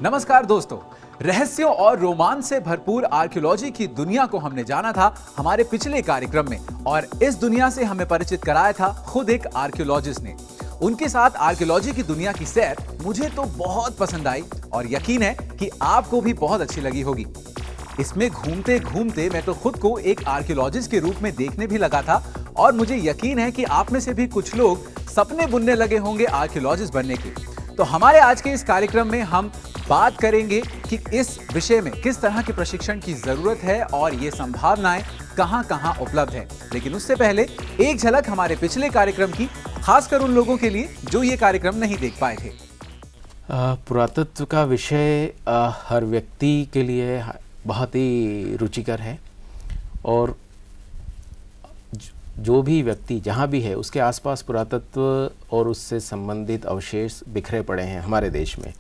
नमस्कार दोस्तों, रहस्यों और रोमांच से भरपूर आर्कियोलॉजी की दुनिया को हमने जाना था हमारे पिछले कार्यक्रम में, और इस दुनिया से हमें परिचित कराया था खुद एक आर्कियोलॉजिस्ट ने। उनके साथ आर्कियोलॉजी की दुनिया की सैर मुझे तो बहुत पसंद आई और यकीन है कि आपको भी बहुत अच्छी लगी होगी। इसमें घूमते घूमते मैं तो खुद को एक आर्कियोलॉजिस्ट के रूप में देखने भी लगा था, और मुझे यकीन है कि आप में से भी कुछ लोग सपने बुनने लगे होंगे आर्कियोलॉजिस्ट बनने के। तो हमारे आज के इस कार्यक्रम में हम बात करेंगे कि इस विषय में किस तरह के प्रशिक्षण की जरूरत है और ये संभावनाएं कहां-कहां उपलब्ध है। लेकिन उससे पहले एक झलक हमारे पिछले कार्यक्रम की, खासकर उन लोगों के लिए जो ये कार्यक्रम नहीं देख पाए थे। पुरातत्व का विषय हर व्यक्ति के लिए बहुत ही रुचिकर है, और जो भी व्यक्ति जहाँ भी है उसके आसपास पुरातत्व और उससे संबंधित अवशेष बिखरे पड़े हैं हमारे देश में,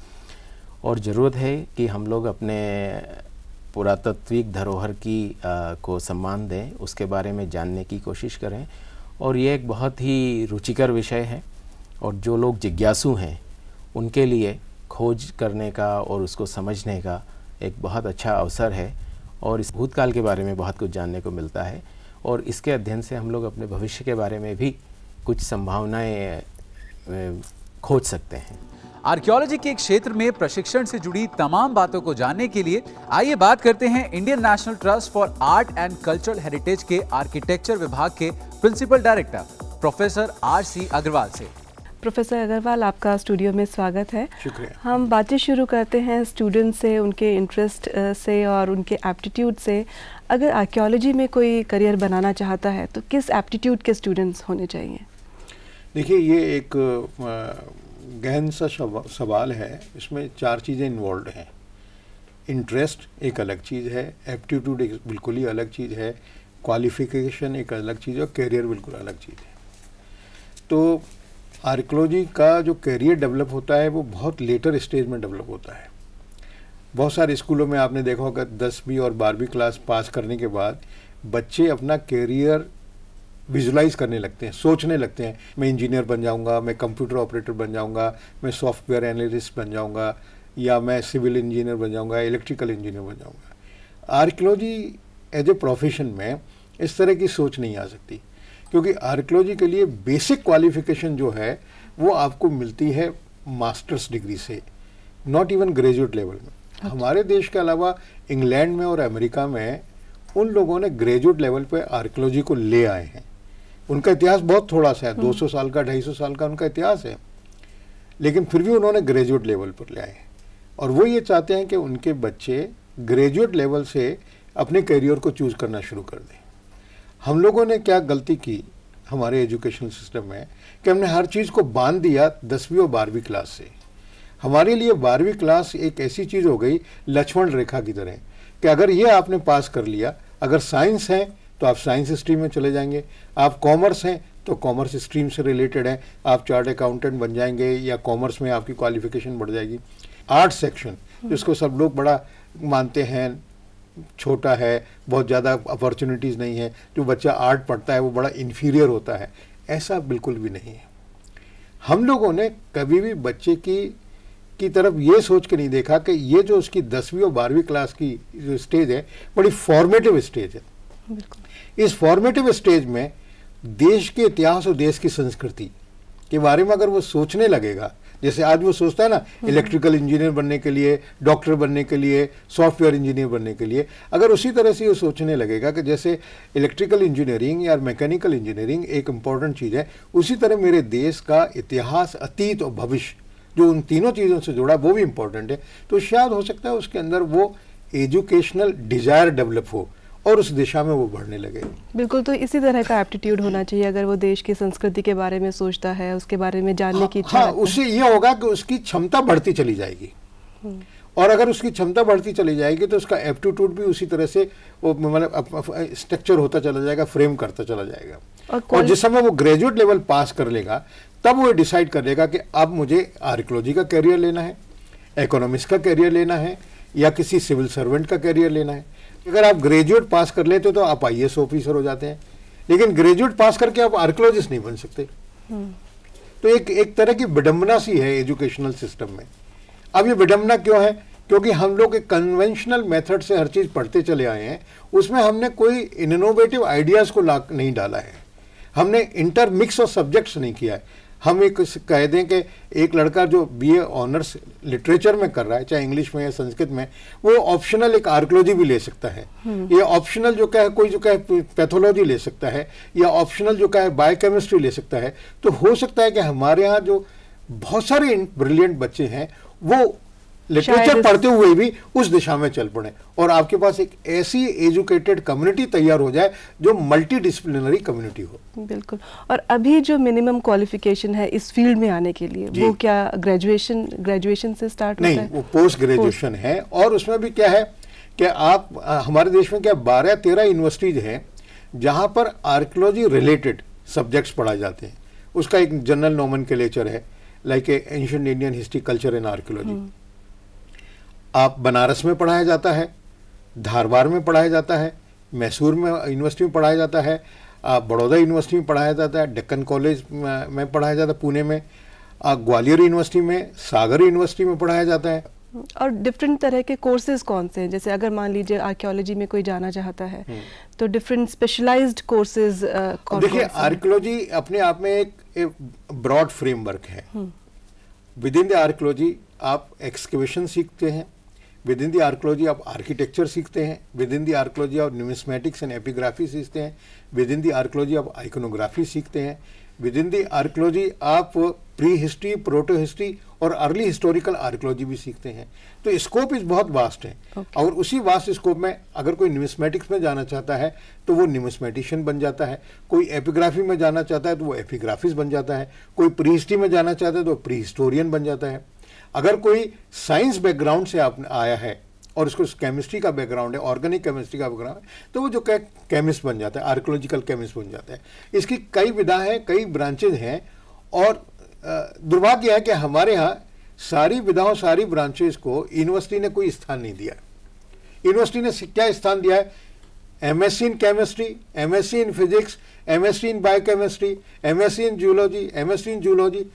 और ज़रूरत है कि हम लोग अपने पुरातात्विक धरोहर की को सम्मान दें, उसके बारे में जानने की कोशिश करें। और ये एक बहुत ही रुचिकर विषय है, और जो लोग जिज्ञासु हैं उनके लिए खोज करने का और उसको समझने का एक बहुत अच्छा अवसर है, और इस भूतकाल के बारे में बहुत कुछ जानने को मिलता है, और इसके अध्ययन से हम लोग अपने भविष्य के बारे में भी कुछ संभावनाएं खोज सकते हैं। आर्कियोलॉजी के क्षेत्र में प्रशिक्षण से जुड़ी तमाम बातों को जानने के लिए आइए बात करते हैं Indian National Trust for Art and Cultural Heritage के आर्किटेक्चर विभाग के principal director professor R C. Agrawal से। प्रोफेसर अग्रवाल, आपका स्टूडियो में स्वागत है। शुक्रिया। हम बातें शुरू करते हैं स्टूडेंट से, उनके इंटरेस्ट से और उनके एप्टीट्यूड से। अगर आर्कियोलॉजी में कोई करियर बनाना चाहता है तो किस एप्टीट्यूड के स्टूडेंट्स होने चाहिए? देखिए, ये एक गहन सा सवाल है। इसमें चार चीज़ें इन्वॉल्व हैं। इंटरेस्ट एक अलग चीज़ है, एप्टीट्यूड एक बिल्कुल ही अलग चीज़ है, क्वालिफिकेशन एक अलग चीज़ है, और कैरियर बिल्कुल अलग चीज़ है। तो आर्कियोलॉजी का जो कैरियर डेवलप होता है वो बहुत लेटर स्टेज में डेवलप होता है। बहुत सारे स्कूलों में आपने देखा होगा 10वीं और 12वीं क्लास पास करने के बाद बच्चे अपना कैरियर विजुलाइज करने लगते हैं, सोचने लगते हैं, मैं इंजीनियर बन जाऊंगा, मैं कंप्यूटर ऑपरेटर बन जाऊंगा, मैं सॉफ्टवेयर एनालिस्ट बन जाऊंगा, या मैं सिविल इंजीनियर बन जाऊंगा, इलेक्ट्रिकल इंजीनियर बन जाऊंगा। आर्कियोलॉजी एज ए प्रोफेशन में इस तरह की सोच नहीं आ सकती, क्योंकि आर्कियोलॉजी के लिए बेसिक क्वालिफिकेशन जो है वो आपको मिलती है मास्टर्स डिग्री से, नॉट इवन ग्रेजुएट लेवल में। हमारे देश के अलावा इंग्लैंड में और अमेरिका में उन लोगों ने ग्रेजुएट लेवल पे आर्कियोलॉजी को ले आए हैं। उनका इतिहास बहुत थोड़ा सा है, 200 साल का 250 साल का उनका इतिहास है, लेकिन फिर भी उन्होंने ग्रेजुएट लेवल पर ले आए। और वो ये चाहते हैं कि उनके बच्चे ग्रेजुएट लेवल से अपने करियर को चूज़ करना शुरू कर दें। हम लोगों ने क्या गलती की हमारे एजुकेशनल सिस्टम में कि हमने हर चीज़ को बांध दिया 10वीं और 12वीं क्लास से। हमारे लिए 12वीं क्लास एक ऐसी चीज़ हो गई लक्ष्मण रेखा की तरह कि अगर ये आपने पास कर लिया, अगर साइंस है तो आप साइंस स्ट्रीम में चले जाएंगे, आप कॉमर्स हैं तो कॉमर्स स्ट्रीम से रिलेटेड है, आप चार्ट अकाउंटेंट बन जाएंगे, या कॉमर्स में आपकी क्वालिफिकेशन बढ़ जाएगी। आर्ट सेक्शन जिसको सब लोग बड़ा मानते हैं, छोटा है, बहुत ज़्यादा अपॉर्चुनिटीज़ नहीं है, जो बच्चा आर्ट पढ़ता है वो बड़ा इन्फीरियर होता है, ऐसा बिल्कुल भी नहीं है। हम लोगों ने कभी भी बच्चे की तरफ ये सोच के नहीं देखा कि ये जो उसकी 10वीं और 12वीं क्लास की जो स्टेज है बड़ी फॉर्मेटिव स्टेज है। इस फॉर्मेटिव स्टेज में देश के इतिहास और देश की संस्कृति के बारे में अगर वो सोचने लगेगा, जैसे आज वो सोचता है ना इलेक्ट्रिकल इंजीनियर बनने के लिए, डॉक्टर बनने के लिए, सॉफ्टवेयर इंजीनियर बनने के लिए, अगर उसी तरह से ये सोचने लगेगा कि जैसे इलेक्ट्रिकल इंजीनियरिंग या मैकेनिकल इंजीनियरिंग एक इम्पॉर्टेंट चीज़ है, उसी तरह मेरे देश का इतिहास, अतीत और भविष्य जो उन तीनों चीज़ों से जुड़ा वो भी इम्पॉर्टेंट है, तो शायद हो सकता है उसके अंदर वो एजुकेशनल डिज़ायर डेवलप हो और उस दिशा में वो बढ़ने लगे। बिल्कुल, तो इसी तरह का एप्टीट्यूड होना चाहिए अगर वो देश की संस्कृति के बारे में सोचता है, उसके बारे में जानने की इच्छा रखता है। उससे ये होगा कि उसकी क्षमता बढ़ती चली जाएगी, और अगर उसकी क्षमता बढ़ती चली जाएगी तो उसका एप्टीट्यूड भी उसी तरह से वो मतलब स्ट्रक्चर होता चला जाएगा, फ्रेम करता चला जाएगा। और जिस समय वो ग्रेजुएट लेवल पास कर लेगा तब वो डिसाइड कर लेगा कि अब मुझे आर्कियोलॉजी का कैरियर लेना है, इकोनॉमिक्स का कैरियर लेना है, या किसी सिविल सर्वेंट का कैरियर लेना है। अगर आप ग्रेजुएट पास कर लेते तो आप IAS ऑफिसर हो जाते हैं, लेकिन ग्रेजुएट पास करके आप आर्कियोलॉजिस्ट नहीं बन सकते। तो एक तरह की विडंबना सी है एजुकेशनल सिस्टम में। अब ये विडंबना क्यों है क्योंकि हम लोग एक कन्वेंशनल मेथड से हर चीज़ पढ़ते चले आए हैं, उसमें हमने कोई इनोवेटिव आइडियाज़ को नहीं डाला है, हमने इंटरमिक्स ऑफ सब्जेक्ट्स नहीं किया है। हम एक कह दें कि एक लड़का जो बीए ऑनर्स लिटरेचर में कर रहा है, चाहे इंग्लिश में या संस्कृत में, वो ऑप्शनल एक आर्कियोलॉजी भी ले सकता है, या ऑप्शनल जो क्या है कोई जो क्या है पैथोलॉजी ले सकता है, या ऑप्शनल जो क्या है बायोकेमिस्ट्री ले सकता है। तो हो सकता है कि हमारे यहाँ जो बहुत सारे ब्रिलियंट बच्चे हैं वो लिटरेचर पढ़ते हुए भी उस दिशा में चल पड़े, और आपके पास एक ऐसी एजुकेटेड कम्युनिटी तैयार हो जाए जो मल्टी डिसिप्लिनरी कम्युनिटी हो। बिल्कुल। और अभी जो मिनिमम क्वालिफिकेशन है इस फील्ड में आने के लिए, वो क्या ग्रेजुएशन से स्टार्ट होता है? नहीं, वो पोस्ट ग्रेजुएशन है। और उसमें भी क्या है कि आप हमारे देश में क्या 12-13 यूनिवर्सिटीज हैं जहां पर आर्कियोलॉजी रिलेटेड सब्जेक्ट्स पढ़ाए जाते हैं। उसका एक जनरल नोमेनक्लेचर है, like ancient Indian history, culture and archaeology. आप बनारस में पढ़ाया जाता है, धारवाड़ में पढ़ाया जाता है, मैसूर में यूनिवर्सिटी में पढ़ाया जाता है, बड़ौदा यूनिवर्सिटी में पढ़ाया जाता है, डेक्कन कॉलेज में पढ़ाया जाता है पुणे में, ग्वालियर यूनिवर्सिटी में, सागर यूनिवर्सिटी में पढ़ाया जाता है। और डिफरेंट तरह के कोर्सेज कौन से हैं? जैसे अगर मान लीजिए आर्कियोलॉजी में कोई जाना चाहता है तो डिफरेंट स्पेशलाइज्ड कोर्सेज कौन? देखिए, आर्कियोलॉजी अपने आप में एक ब्रॉड फ्रेमवर्क है। विद इन द आर्कियोलॉजी आप एक्सकेवेशन सीखते हैं, विद इन द आर्कियोलॉजी आप आर्किटेक्चर सीखते हैं, विद इन द आर्कियोलॉजी आप न्यूमिस्मेटिक्स एंड एपिग्राफी सीखते हैं, विद इन द आर्कियोलॉजी आप आइकोनोग्राफी सीखते हैं, विद इन द आर्कियोलॉजी आप प्री हिस्ट्री, प्रोटो हिस्ट्री और अर्ली हिस्टोरिकल आर्कियोलॉजी भी सीखते हैं। तो स्कोप इस बहुत वास्ट है। और उसी वास्ट स्कोप में अगर कोई न्यूमिस्मेटिक्स में जाना चाहता है तो वो न्यूमिस्मेटिशियन बन जाता है, कोई एपिग्राफी में जाना चाहता है तो वो एपिग्राफिस्ट बन जाता है, कोई प्री हिस्ट्री में जाना चाहता है तो प्री हिस्टोरियन बन जाता है। अगर कोई साइंस बैकग्राउंड से आप आया है और उसको केमिस्ट्री का बैकग्राउंड है, ऑर्गेनिक केमिस्ट्री का बैकग्राउंड है, तो वो जो केमिस्ट बन जाता है, आर्कियोलॉजिकल केमिस्ट बन जाता है। इसकी कई विधा हैं, कई ब्रांचेज हैं। और दुर्भाग्य है कि हमारे यहाँ सारी विधाओं, सारी ब्रांचेज को यूनिवर्सिटी ने कोई स्थान नहीं दिया। यूनिवर्सिटी ने क्या स्थान दिया है? MSc in chemistry, MSc in physics, MSc in biochemistry, MSc in zoology, MSc in zoology.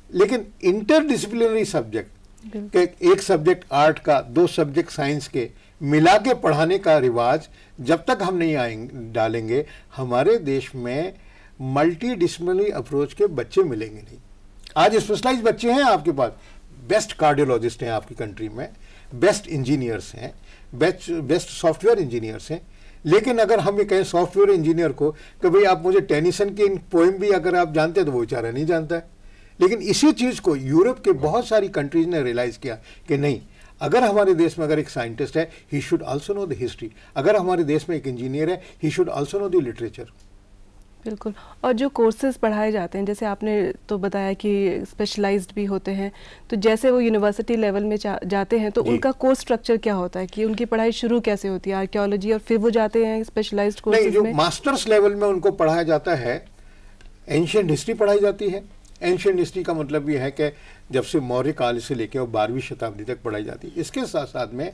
लेकिन इंटरडिसिप्लिनरी सब्जेक्ट, एक सब्जेक्ट आर्ट का, 2 सब्जेक्ट साइंस के मिला के पढ़ाने का रिवाज जब तक हम नहीं डालेंगे, हमारे देश में मल्टी डिसिप्लिनरी अप्रोच के बच्चे मिलेंगे नहीं। आज स्पेशलाइज बच्चे हैं आपके पास, बेस्ट कार्डियोलॉजिस्ट हैं आपकी कंट्री में, बेस्ट इंजीनियर्स हैं, बेस्ट सॉफ्टवेयर इंजीनियर्स हैं। लेकिन अगर हम ये कहें सॉफ्टवेयर इंजीनियर को कि भाई आप मुझे टेनिसन की पोएम भी अगर आप जानते हैं, तो वो बेचारा नहीं जानता है। लेकिन इसी चीज़ को यूरोप के बहुत सारी कंट्रीज ने रियलाइज़ किया कि नहीं, अगर हमारे देश में अगर एक साइंटिस्ट है, he should also know the history. अगर हमारे देश में एक इंजीनियर है, he should also know the literature. बिल्कुल। और जो कोर्सेज पढ़ाए जाते हैं, जैसे आपने तो बताया कि स्पेशलाइज्ड भी होते हैं, तो जैसे वो यूनिवर्सिटी लेवल में जाते हैं तो उनका कोर्स स्ट्रक्चर क्या होता है कि उनकी पढ़ाई शुरू कैसे होती है आर्कियोलॉजी, और फिर वो जाते हैं स्पेशलाइज्ड कोर्सेज में? मास्टर्स लेवल में उनको पढ़ाया जाता है, एंशिएंट हिस्ट्री पढ़ाई जाती है। एंशिएंट हिस्ट्री का मतलब ये है कि जब से मौर्य काल से लेकर और 12वीं शताब्दी तक पढ़ाई जाती है। इसके साथ साथ में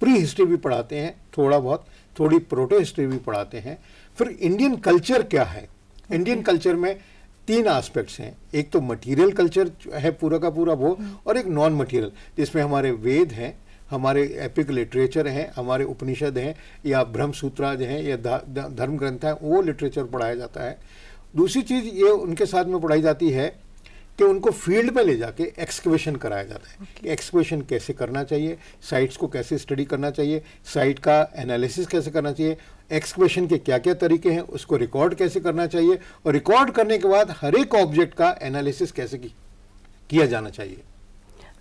प्री हिस्ट्री भी पढ़ाते हैं, थोड़ा बहुत, थोड़ी प्रोटो हिस्ट्री भी पढ़ाते हैं। फिर इंडियन कल्चर क्या है? इंडियन कल्चर में 3 एस्पेक्ट्स हैं। एक तो मटेरियल कल्चर है पूरा का पूरा वो, और एक नॉन मटेरियल जिसमें हमारे वेद हैं, हमारे एपिक लिटरेचर हैं, हमारे उपनिषद हैं, या ब्रह्म सूत्राज हैं, या धर्म ग्रंथ हैं, वो लिटरेचर पढ़ाया जाता है। दूसरी चीज़ ये उनके साथ में पढ़ाई जाती है कि उनको फील्ड में ले जाके एक्सकवेशन कराया जाता है कि एक्सकवेशन कैसे करना चाहिए, साइट्स को कैसे स्टडी करना चाहिए, साइट का एनालिसिस कैसे करना चाहिए, एक्सकवेशन के क्या क्या तरीके हैं, उसको रिकॉर्ड कैसे करना चाहिए, और रिकॉर्ड करने के बाद हर एक ऑब्जेक्ट का एनालिसिस कैसे किया जाना चाहिए।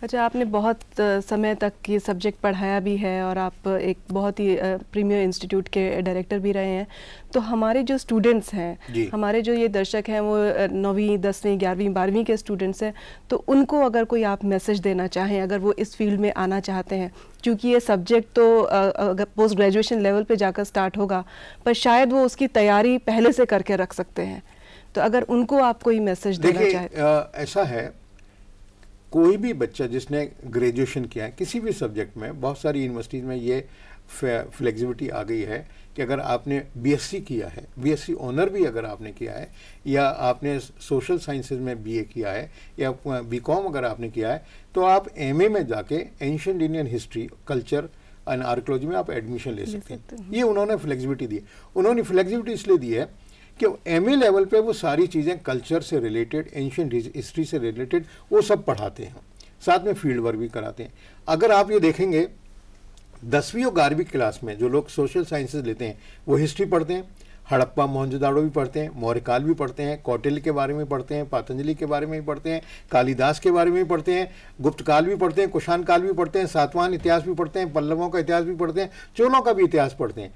अच्छा, आपने बहुत समय तक ये सब्जेक्ट पढ़ाया भी है और आप एक बहुत ही प्रीमियर इंस्टीट्यूट के डायरेक्टर भी रहे हैं। तो हमारे जो स्टूडेंट्स हैं, हमारे जो ये दर्शक हैं, वो 9वीं 10वीं 11वीं 12वीं के स्टूडेंट्स हैं, तो उनको अगर कोई आप मैसेज देना चाहें, अगर वो इस फील्ड में आना चाहते हैं, क्योंकि ये सब्जेक्ट तो अगर पोस्ट ग्रेजुएशन लेवल पे जाकर स्टार्ट होगा, पर शायद वो उसकी तैयारी पहले से करके रख सकते हैं, तो अगर उनको आप कोई मैसेज देना चाहें? ऐसा है, कोई भी बच्चा जिसने ग्रेजुएशन किया है किसी भी सब्जेक्ट में, बहुत सारी यूनिवर्सिटीज़ में ये फ्लेक्सिबिलिटी आ गई है कि अगर आपने बीएससी किया है, बीएससी ऑनर भी अगर आपने किया है, या आपने सोशल साइंसेज में बीए किया है, या बीकॉम अगर आपने किया है, तो आप एमए में जाके ancient Indian history, culture and archaeology में आप एडमिशन ले सकते हैं। ये उन्होंने फ्लेक्सिबिलिटी दी। उन्होंने फ्लेक्सिबिलिटी इसलिए दी है कि एमए लेवल पे वो सारी चीज़ें कल्चर से रिलेटेड, एंशिएंट हिस्ट्री से रिलेटेड वो सब पढ़ाते हैं, साथ में फील्ड वर्क भी कराते हैं। अगर आप ये देखेंगे 10वीं और 11वीं क्लास में जो लोग सोशल साइंसेज लेते हैं वो हिस्ट्री पढ़ते हैं, हड़प्पा मोहनजोदाड़ो भी पढ़ते हैं, मौर्यकाल भी पढ़ते हैं, कौटिल्य के बारे में पढ़ते हैं, पातंजलि के बारे में भी पढ़ते हैं, कालिदास के बारे में भी पढ़ते हैं, गुप्त काल भी पढ़ते हैं, कुषाण काल भी पढ़ते हैं, सातवाहन इतिहास भी पढ़ते हैं, पल्लवों का इतिहास भी पढ़ते हैं, चोलों का भी इतिहास पढ़ते हैं।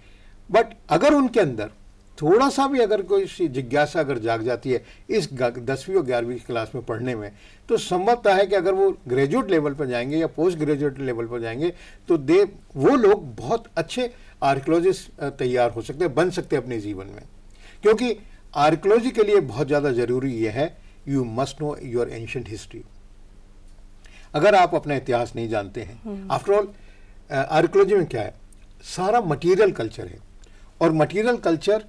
बट अगर उनके अंदर थोड़ा सा भी अगर कोई जिज्ञासा अगर जाग जाती है इस 10वीं और 11वीं क्लास में पढ़ने में, तो संभवतः है कि अगर वो ग्रेजुएट लेवल पर जाएंगे या पोस्ट ग्रेजुएट लेवल पर जाएंगे तो वो लोग बहुत अच्छे आर्कियोलॉजिस्ट तैयार हो सकते हैं, बन सकते हैं अपने जीवन में। क्योंकि आर्कियोलॉजी के लिए बहुत ज़्यादा ज़रूरी ये है, you must know your ancient history. अगर आप अपना इतिहास नहीं जानते हैं, आफ्टर ऑल आर्कियोलॉजी में क्या है, सारा मटीरियल कल्चर है, और मटीरियल कल्चर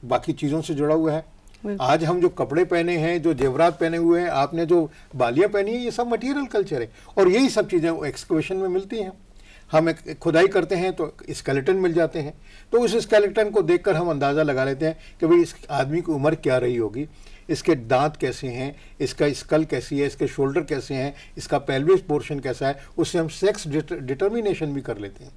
बाकी चीज़ों से जुड़ा हुआ है। आज हम जो कपड़े पहने हैं, जो जेवरात पहने हुए हैं, आपने जो बालियाँ पहनी है, ये सब मटीरियल कल्चर है। और यही सब चीज़ें एक्सकवेशन में मिलती हैं। हम एक खुदाई करते हैं तो स्केलेटन मिल जाते हैं, तो उस स्केलेटन को देखकर हम अंदाज़ा लगा लेते हैं कि भाई इस आदमी की उम्र क्या रही होगी, इसके दांत कैसे हैं, इसका स्कल कैसी है, इसके शोल्डर कैसे हैं, इसका पेल्विस पोर्शन कैसा है, उससे हम सेक्स डिटर्मिनेशन भी कर लेते हैं।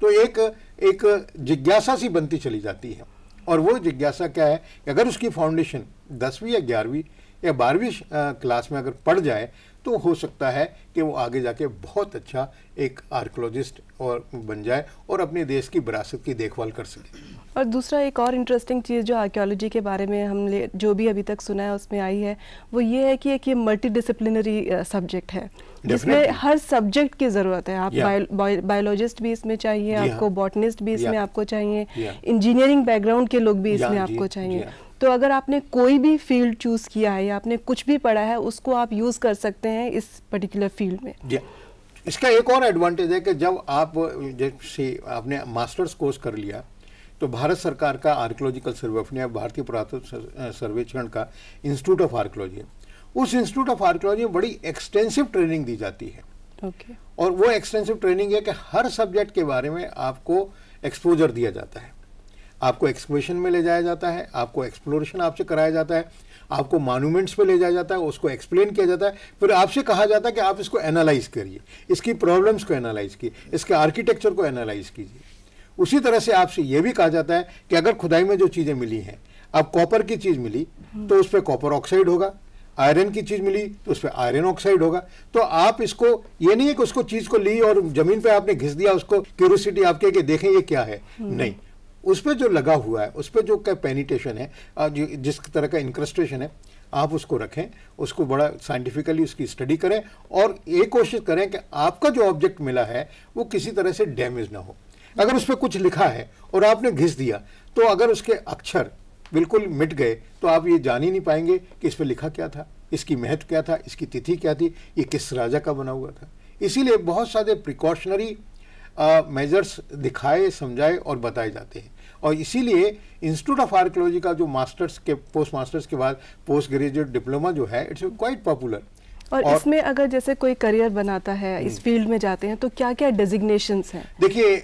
तो एक जिज्ञासा सी बनती चली जाती है। और वो जिज्ञासा क्या है कि अगर उसकी फाउंडेशन 10वीं या 11वीं या 12वीं क्लास में अगर पढ़ जाए तो हो सकता है कि वो आगे जाके बहुत अच्छा एक आर्कियोलॉजिस्ट और बन जाए और अपने देश की विरासत की देखभाल कर सके। और दूसरा एक और इंटरेस्टिंग चीज़ जो आर्कियोलॉजी के बारे में हमने जो भी अभी तक सुना है उसमें आई है, वो ये है कि एक ये मल्टी डिसिप्लिनरी सब्जेक्ट है जिसमें हर सब्जेक्ट की ज़रूरत है। आप बायोलॉजिस्ट भी इसमें चाहिए, आपको बॉटनिस्ट भी इसमें आपको चाहिए, इंजीनियरिंग बैकग्राउंड के लोग भी इसमें आपको चाहिए। तो अगर आपने कोई भी फील्ड चूज़ किया है या आपने कुछ भी पढ़ा है, उसको आप यूज़ कर सकते हैं इस पर्टिकुलर फील्ड में। इसका एक और एडवांटेज है कि जब आप जैसे आपने मास्टर्स कोर्स कर लिया तो भारत सरकार का आर्कियोलॉजिकल सर्वे ऑफ इंडिया, भारतीय पुरातत्व सर्वेक्षण का इंस्टीट्यूट ऑफ आर्कियोलॉजी है, उस इंस्टीट्यूट ऑफ आर्कियोलॉजी में बड़ी एक्सटेंसिव ट्रेनिंग दी जाती है। और वो एक्सटेंसिव ट्रेनिंग है कि हर सब्जेक्ट के बारे में आपको एक्सपोजर दिया जाता है, आपको एक्सकवेशन में ले जाया जाता है, आपको एक्सप्लोरेशन आपसे कराया जाता है, आपको मॉन्यूमेंट्स पे ले जाया जाता है, उसको एक्सप्लेन किया जाता है, फिर आपसे कहा जाता है कि आप इसको एनालाइज करिए, इसकी प्रॉब्लम्स को एनालाइज कीजिए, इसके आर्किटेक्चर को एनालाइज कीजिए। उसी तरह से आपसे ये भी कहा जाता है कि अगर खुदाई में जो चीज़ें मिली हैं, अब कॉपर की चीज़ मिली तो उस पर कॉपर ऑक्साइड होगा, आयरन की चीज़ मिली तो उस पर आयरन ऑक्साइड होगा। तो आप इसको, ये नहीं है कि उसको चीज़ को ली और ज़मीन पर आपने घिस दिया, उसको क्यूरियोसिटी आपके कि देखें ये क्या है, नहीं, उस पर जो लगा हुआ है, उस पर जो क्या पेनिटेशन है, जिस तरह का इंक्रस्टेशन है, आप उसको रखें, उसको बड़ा साइंटिफिकली उसकी स्टडी करें और ये कोशिश करें कि आपका जो ऑब्जेक्ट मिला है वो किसी तरह से डैमेज ना हो। अगर उस पर कुछ लिखा है और आपने घिस दिया तो अगर उसके अक्षर बिल्कुल मिट गए तो आप ये जान ही नहीं पाएंगे कि इस पर लिखा क्या था, इसकी महत्व क्या था, इसकी तिथि क्या थी, ये किस राजा का बना हुआ था। इसीलिए बहुत सारे प्रिकॉशनरी मेजर्स दिखाए, समझाए और बताए जाते हैं। और इसीलिए इंस्टीट्यूट ऑफ आर्कियोलॉजी का जो मास्टर्स के पोस्ट मास्टर्स के बाद पोस्ट ग्रेजुएट डिप्लोमा जो है, इट्स क्वाइट पॉपुलर। और इसमें अगर जैसे कोई करियर बनाता है, इस फील्ड में जाते हैं, तो क्या क्या डेजिग्नेशंस हैं? देखिए,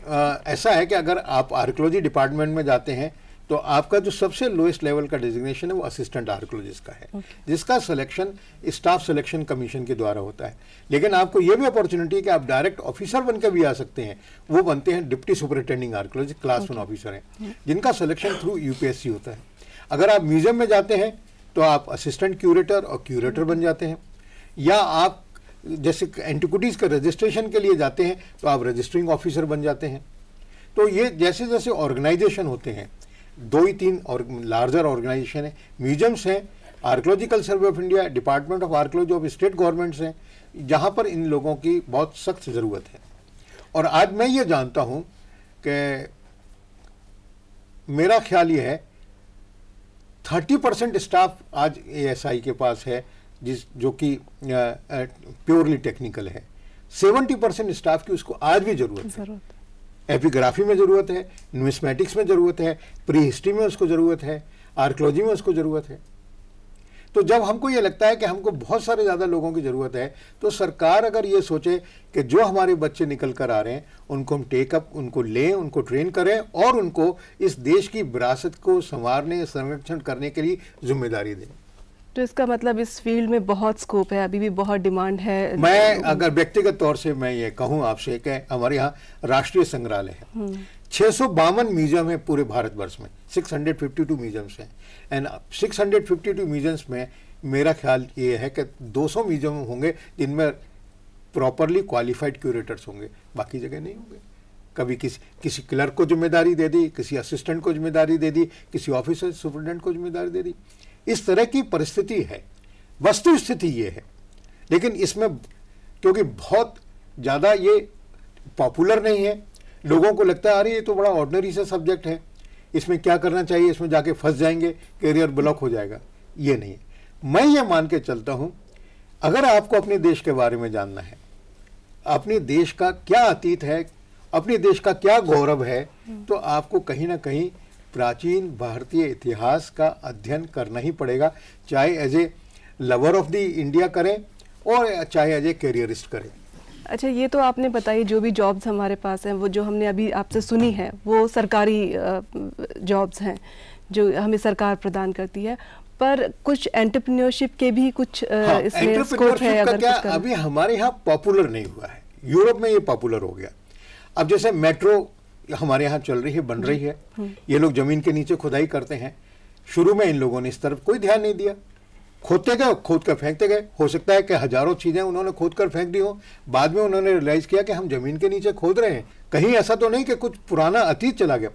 ऐसा है कि अगर आप आर्कियोलॉजी डिपार्टमेंट में जाते हैं तो आपका जो सबसे लोएस्ट लेवल का डेजिग्नेशन है वो असिस्टेंट आर्कियोलॉजिस्ट का है, जिसका सिलेक्शन स्टाफ सिलेक्शन कमीशन के द्वारा होता है। लेकिन आपको ये भी अपॉर्चुनिटी है कि आप डायरेक्ट ऑफिसर बनकर भी आ सकते हैं। वो बनते हैं deputy superintending archaeology, class 1 officer हैं, जिनका सिलेक्शन थ्रू यूपीएससी होता है। अगर आप म्यूजियम में जाते हैं तो आप असिस्टेंट क्यूरेटर और क्यूरेटर बन जाते हैं, या आप जैसे एंटिक्विटीज़ के रजिस्ट्रेशन के लिए जाते हैं तो आप रजिस्टरिंग ऑफिसर बन जाते हैं। तो ये जैसे जैसे ऑर्गेनाइजेशन होते हैं, 2 ही 3 और लार्जर ऑर्गेनाइजेशन है, म्यूजियम्स हैं, archaeological survey of India, department of archaeology of state governments हैं, जहाँ पर इन लोगों की बहुत सख्त ज़रूरत है। और आज मैं ये जानता हूँ कि मेरा ख्याल ये है 30% स्टाफ आज ASI के पास है जो कि प्योरली टेक्निकल है, 70% स्टाफ की उसको आज भी ज़रूरत है। एपिग्राफी में ज़रूरत है, न्यूमिस्मेटिक्स में ज़रूरत है, प्री हिस्ट्री में उसको ज़रूरत है, आर्कियोलॉजी में उसको ज़रूरत है। तो जब हमको ये लगता है कि हमको बहुत सारे ज़्यादा लोगों की ज़रूरत है, तो सरकार अगर ये सोचे कि जो हमारे बच्चे निकल कर आ रहे हैं उनको हम टेकअप, उनको लें, उनको ट्रेन करें और उनको इस देश की विरासत को संवारने, संरक्षण करने के लिए जिम्मेदारी दें। तो इसका मतलब इस फील्ड में बहुत स्कोप है, अभी भी बहुत डिमांड है। मैं अगर व्यक्तिगत तौर से मैं ये कहूँ आपसे कि हमारे यहाँ राष्ट्रीय संग्रहालय है, 652 म्यूजियम है पूरे भारतवर्ष में, 652 म्यूजियम्स हैं, एंड 652 म्यूजियम्स में मेरा ख्याल ये है कि 200 म्यूजियम होंगे जिनमें प्रॉपरली क्वालिफाइड क्यूरेटर्स होंगे, बाकी जगह नहीं होंगे। कभी किसी क्लर्क को जिम्मेदारी दे दी, किसी असिस्टेंट को जिम्मेदारी दे दी, किसी ऑफिसर सुपरिटेंडेंट को जिम्मेदारी दे दी। इस तरह की परिस्थिति है, वस्तु स्थिति ये है। लेकिन इसमें क्योंकि बहुत ज़्यादा ये पॉपुलर नहीं है, लोगों को लगता है अरे ये तो बड़ा ऑर्डिनरी सा सब्जेक्ट है, इसमें क्या करना चाहिए, इसमें जाके फंस जाएंगे, करियर ब्लॉक हो जाएगा। ये नहीं है। मैं ये मान के चलता हूँ, अगर आपको अपने देश के बारे में जानना है, अपने देश का क्या अतीत है, अपने देश का क्या गौरव है, तो आपको कहीं ना कहीं प्राचीन भारतीय इतिहास का अध्ययन करना ही पड़ेगा, चाहे as a lover of the India करें और चाहे एज ए कैरियरिस्ट करें। अच्छा, ये तो आपने बताई जो भी जॉब्स हमारे पास हैं, वो जो हमने अभी आपसे सुनी है वो सरकारी जॉब्स हैं जो हमें सरकार प्रदान करती है, पर कुछ एंटरप्रेन्योरशिप के भी कुछ इसमें स्कोप है अगर क्या कुछ अभी हमारे यहाँ पॉपुलर नहीं हुआ है, यूरोप में ये पॉपुलर हो गया। अब जैसे मेट्रो हमारे यहाँ चल रही है, बन रही है, ये लोग जमीन के नीचे खुदाई करते हैं। शुरू में इन लोगों ने इस तरफ कोई ध्यान नहीं दिया, खोदते गए, खोद कर फेंकते गए। हो सकता है कि हजारों चीजें उन्होंने खोद कर फेंक दी हो, बाद में उन्होंने रियलाइज किया कि हम जमीन के नीचे खोद रहे हैं, कहीं ऐसा तो नहीं कि कुछ पुराना अतीत चला गया।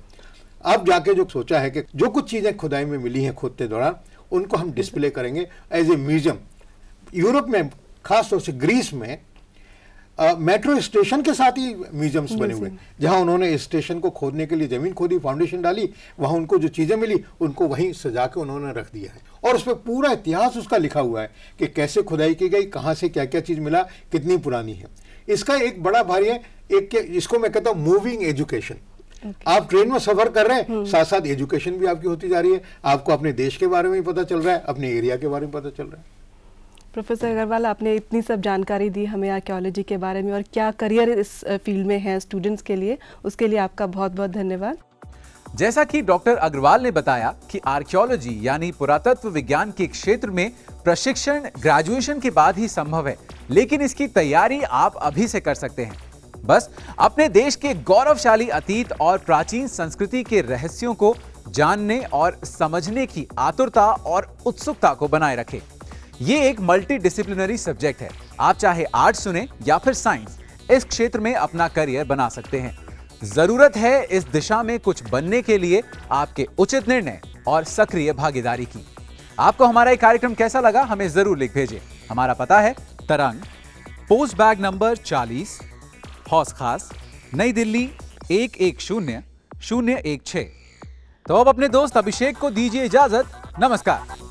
अब जाके जो सोचा है कि जो कुछ चीजें खुदाई में मिली हैं खोदते दौरान, उनको हम डिस्प्ले करेंगे एज ए म्यूजियम। यूरोप में, खासतौर से ग्रीस में, मेट्रो स्टेशन के साथ ही म्यूजियम्स बने हुए, जहां उन्होंने स्टेशन को खोदने के लिए जमीन खोदी, फाउंडेशन डाली, वहां उनको जो चीजें मिली उनको वहीं सजा के उन्होंने रख दिया है, और उसमें पूरा इतिहास उसका लिखा हुआ है कि कैसे खुदाई की गई, कहां से क्या क्या चीज मिला, कितनी पुरानी है। इसका एक बड़ा भारी है, एक इसको मैं कहता हूँ मूविंग एजुकेशन। आप ट्रेन में सफर कर रहे हैं, साथ साथ एजुकेशन भी आपकी होती जा रही है, आपको अपने देश के बारे में भी पता चल रहा है, अपने एरिया के बारे में पता चल रहा है। प्रोफेसर अग्रवाल, आपने इतनी सब जानकारी दी हमें आर्कियोलॉजी के बारे में और क्या करियर इस फील्ड में है स्टूडेंट्स के लिए, उसके लिए आपका बहुत बहुत धन्यवाद। जैसा कि डॉक्टर अग्रवाल ने बताया कि आर्कियोलॉजी यानी पुरातत्व विज्ञान के क्षेत्र में प्रशिक्षण ग्रेजुएशन के बाद ही संभव है, लेकिन इसकी तैयारी आप अभी से कर सकते हैं। बस अपने देश के गौरवशाली अतीत और प्राचीन संस्कृति के रहस्यों को जानने और समझने की आतुरता और उत्सुकता को बनाए रखें। ये एक मल्टी डिसिप्लिनरी सब्जेक्ट है, आप चाहे आर्ट्स चुनें या फिर साइंस, इस क्षेत्र में अपना करियर बना सकते हैं। जरूरत है इस दिशा में कुछ बनने के लिए आपके उचित निर्णय और सक्रिय भागीदारी की। आपको हमारा ये कार्यक्रम कैसा लगा हमें जरूर लिख भेजें। हमारा पता है तरंग, पोस्ट बैग नंबर 40, हौस खास, नई दिल्ली 110016। तो अब अपने दोस्त अभिषेक को दीजिए इजाजत। नमस्कार।